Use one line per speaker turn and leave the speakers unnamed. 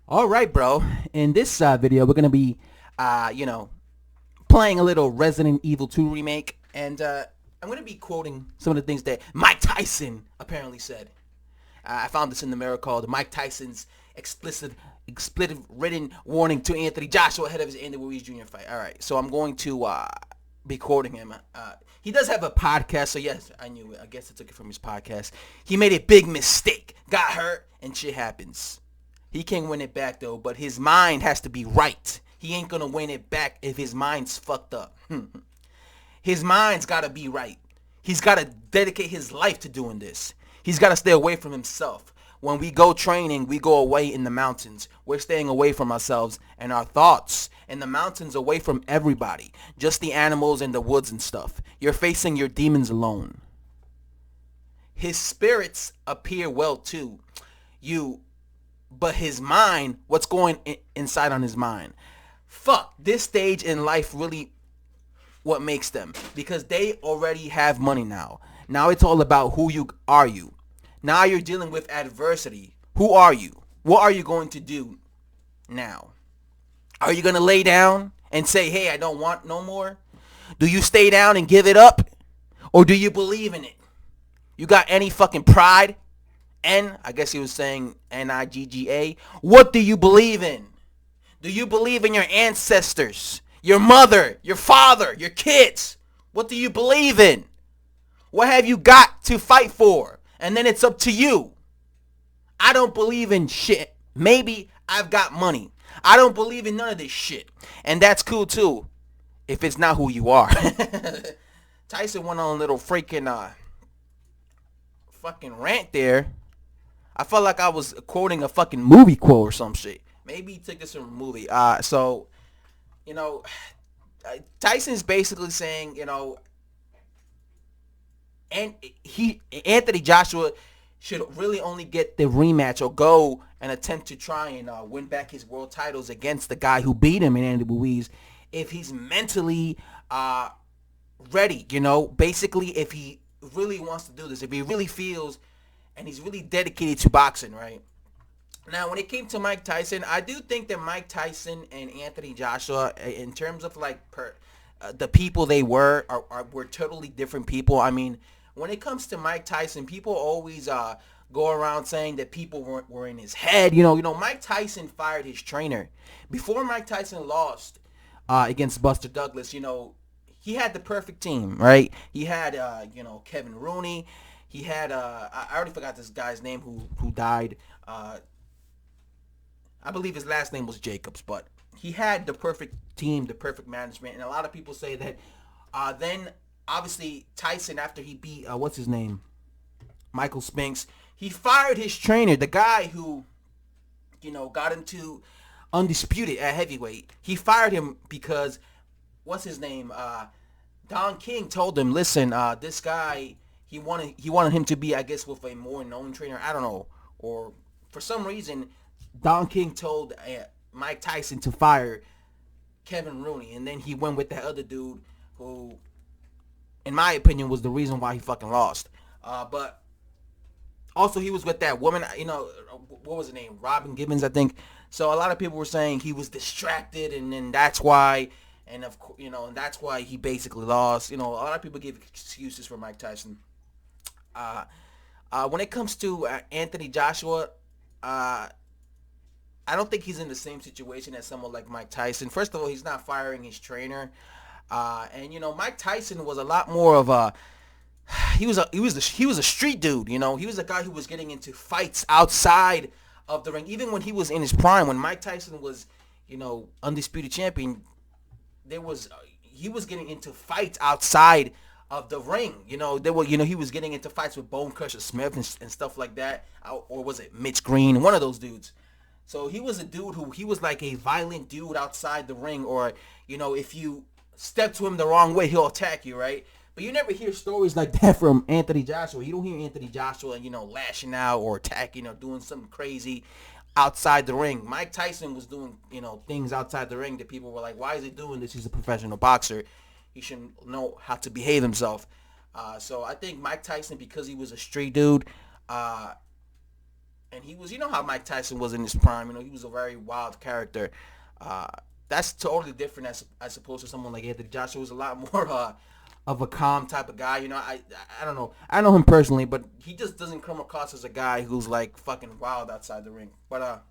All right, bro. In this video, we're gonna be, playing a little Resident Evil 2 remake, and I'm gonna be quoting some of the things that Mike Tyson apparently said. I found this in the mirror called Mike Tyson's explicit written warning to Anthony Joshua ahead of his Andy Ruiz Jr. fight. All right, so I'm going to be quoting him. He does have a podcast, so yes, I knew it. I guess I took it from his podcast. He made a big mistake, got hurt, and shit happens. He can win it back though, but his mind has to be right. He ain't gonna win it back if his mind's fucked up. His mind's gotta be right. He's gotta dedicate his life to doing this. He's gotta stay away from himself. When we go training, we go away in the mountains. We're staying away from ourselves and our thoughts. In the mountains, away from everybody. Just the animals and the woods and stuff. You're facing your demons alone. His spirits appear well too. But his mind, what's going inside on his mind? Fuck, this stage in life really what makes them, because they already have money now. Now it's all about who you are. Now you're dealing with adversity. Who are you? What are you going to do now? Are you going to lay down and say, hey, I don't want no more? Do you stay down and give it up? Or do you believe in it? You got any fucking pride? I guess he was saying Nigga. What do you believe in? Do you believe in your ancestors? Your mother? Your father? Your kids? What do you believe in? What have you got to fight for? And then it's up to you. I don't believe in shit. Maybe I've got money. I don't believe in none of this shit. And that's cool too, if it's not who you are. Tyson went on a little freaking fucking rant there. I felt like I was quoting a fucking movie quote or some shit. Maybe he took this from a movie. Tyson's basically saying, and Anthony Joshua should really only get the rematch or go and attempt to try and win back his world titles against the guy who beat him in Andy Ruiz if he's mentally ready. Basically if he really wants to do this, if he really feels and he's really dedicated to boxing, right? Now, when it came to Mike Tyson, I do think that Mike Tyson and Anthony Joshua, in terms of the people they were totally different people. I mean, when it comes to Mike Tyson, people always go around saying that people were in his head. Mike Tyson fired his trainer before Mike Tyson lost against Buster Douglas. He had the perfect team, right? He had Kevin Rooney. He had I already forgot this guy's name who died. I believe his last name was Jacobs, but he had the perfect team, the perfect management, and a lot of people say that then obviously Tyson, after he beat what's his name, Michael Spinks, he fired his trainer, the guy who got him to Undisputed at heavyweight. He fired him because what's his name, Don King told him, listen, this guy, he wanted him to be, I guess, with a more known trainer. I don't know, or for some reason Don King told Mike Tyson to fire Kevin Rooney, and then he went with that other dude who, in my opinion, was the reason why he fucking lost. But also he was with that woman, what was her name? Robin Gibbons, I think. So a lot of people were saying he was distracted, and then that's why, and of course, and that's why he basically lost. A lot of people give excuses for Mike Tyson. When it comes to Anthony Joshua, I don't think he's in the same situation as someone like Mike Tyson. First of all, he's not firing his trainer, and Mike Tyson was a lot more of a he was a street dude. He was a guy who was getting into fights outside of the ring, even when he was in his prime. When Mike Tyson was undisputed champion, he was getting into fights outside of the ring. He was getting into fights with Bone Crusher Smith and stuff like that, or was it Mitch Green, one of those dudes. So he was a dude he was like a violent dude outside the ring, or, if you step to him the wrong way, he'll attack you, right? But you never hear stories like that from Anthony Joshua. You don't hear Anthony Joshua, lashing out or attacking or doing something crazy outside the ring. Mike Tyson was doing, things outside the ring that people were like, why is he doing this? He's a professional boxer. He should know how to behave himself. So I think Mike Tyson, because he was a street dude, and he was, you know how Mike Tyson was in his prime. You know, he was a very wild character. Uh, that's totally different as opposed to someone like Anthony Joshua, who's a lot more of a calm type of guy. You know, I don't know. I know him personally, but he just doesn't come across as a guy who's like fucking wild outside the ring. But